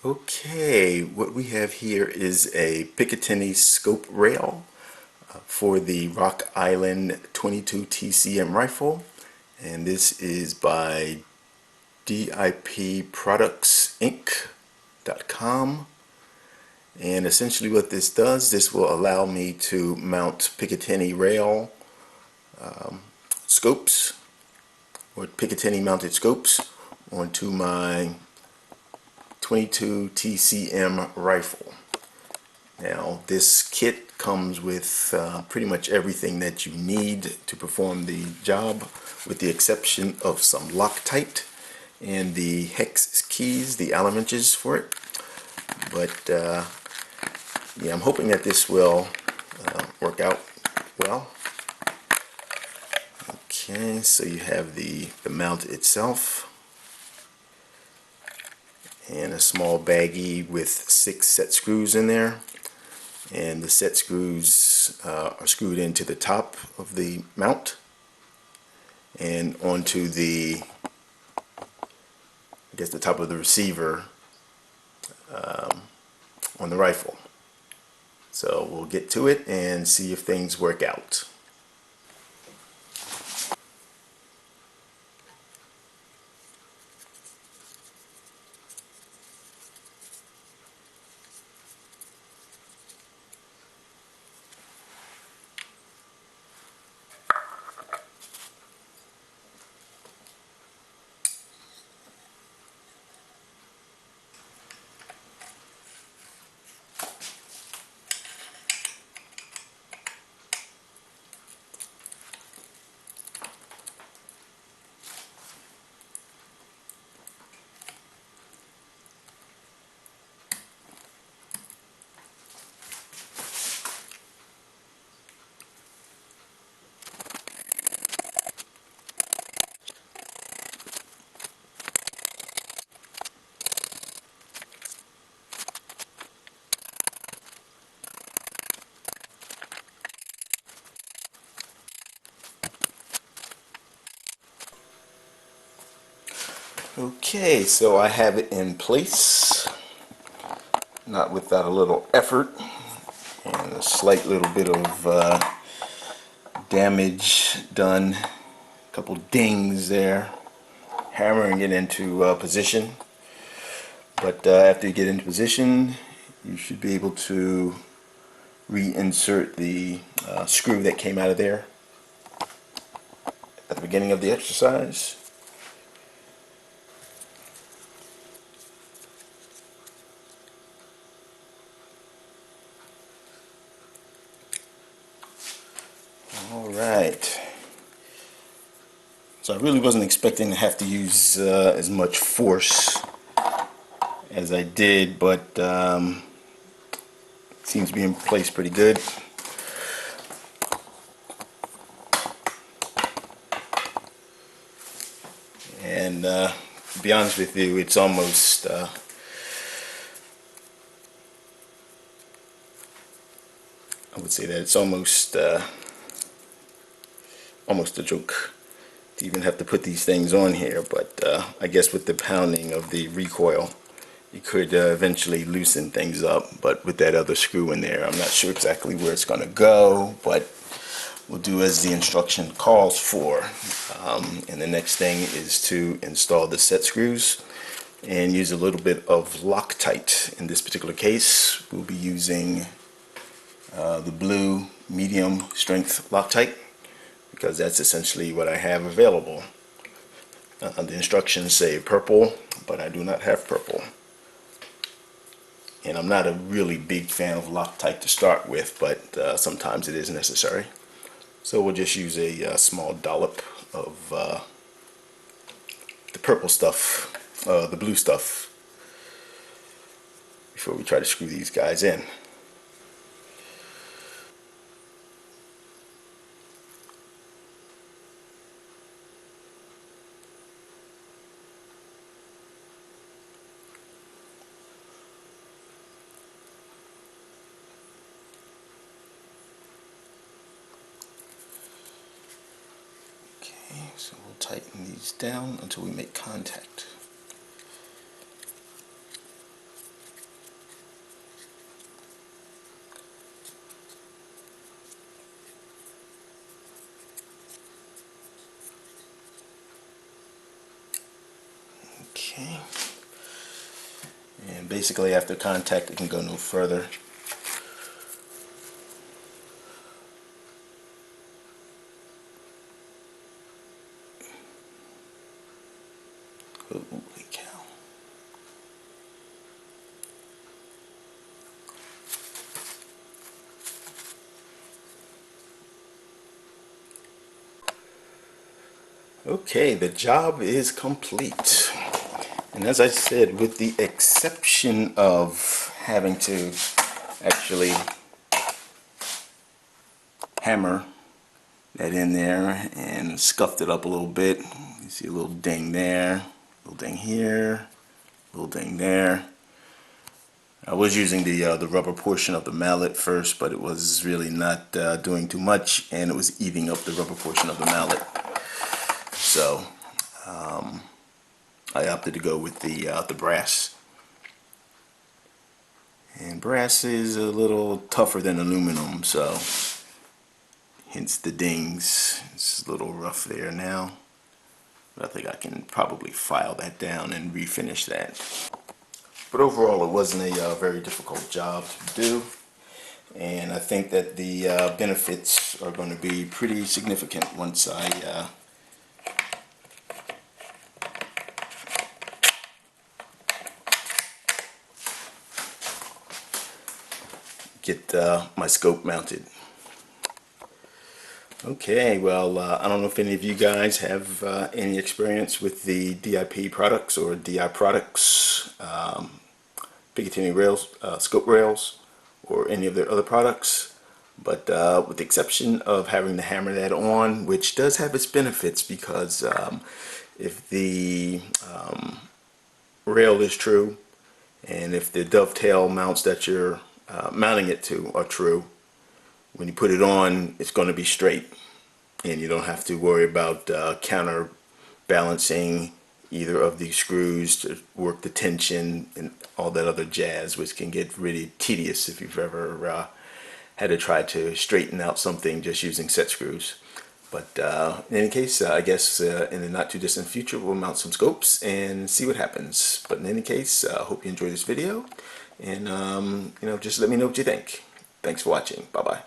Okay, what we have here is a Picatinny scope rail for the Rock Island 22 TCM rifle, and this is by DIPproducts Inc.com. And essentially what this does, this will allow me to mount Picatinny rail scopes or Picatinny mounted scopes onto my 22 TCM rifle. Now this kit comes with pretty much everything that you need to perform the job, with the exception of some Loctite and the hex keys, the Allen wrenches for it. But yeah, I'm hoping that this will work out well. Okay, so you have the mount itself and a small baggie with 6 set screws in there, and the set screws are screwed into the top of the mount and onto the, I guess, the top of the receiver on the rifle. So we'll get to it and see if things work out. Okay, so I have it in place, not without a little effort and a slight little bit of damage done. A couple dings there, hammering it into position. But after you get into position, you should be able to reinsert the screw that came out of there at the beginning of the exercise. Alright, so I really wasn't expecting to have to use as much force as I did, but it seems to be in place pretty good. And to be honest with you, it's almost I would say that it's almost a joke to even have to put these things on here, but I guess with the pounding of the recoil you could eventually loosen things up. But with that other screw in there, I'm not sure exactly where it's going to go, but we'll do as the instruction calls for. And the next thing is to install the set screws and use a little bit of Loctite. In this particular case, we'll be using the blue medium strength Loctite, because that's essentially what I have available. The instructions say purple, but I do not have purple. And I'm not a really big fan of Loctite to start with, but sometimes it is necessary. So we'll just use a small dollop of the purple stuff, the blue stuff, before we try to screw these guys in. So we'll tighten these down until we make contact. And basically after contact it can go no further. Holy cow. Okay, the job is complete. And as I said, with the exception of having to actually hammer that in there and scuffed it up a little bit. You see a little ding there, a little ding here, a little ding there. I was using the rubber portion of the mallet first, but it was really not doing too much, and it was eating up the rubber portion of the mallet. So I opted to go with the brass. And brass is a little tougher than aluminum, so hence the dings. It's a little rough there now. But I think I can probably file that down and refinish that. But overall, it wasn't a very difficult job to do. And I think that the benefits are going to be pretty significant once I get my scope mounted. Okay, well, I don't know if any of you guys have any experience with the DIProducts or DIProducts Picatinny rails, scope rails, or any of their other products. But with the exception of having to hammer that on, which does have its benefits, because if the rail is true, and if the dovetail mounts that you're mounting it to are true, when you put it on, it's going to be straight, and you don't have to worry about counterbalancing either of these screws to work the tension and all that other jazz, which can get really tedious if you've ever had to try to straighten out something just using set screws. But in any case, I guess in the not too distant future we'll mount some scopes and see what happens. But in any case, I hope you enjoyed this video, and just let me know what you think. Thanks for watching. Bye bye.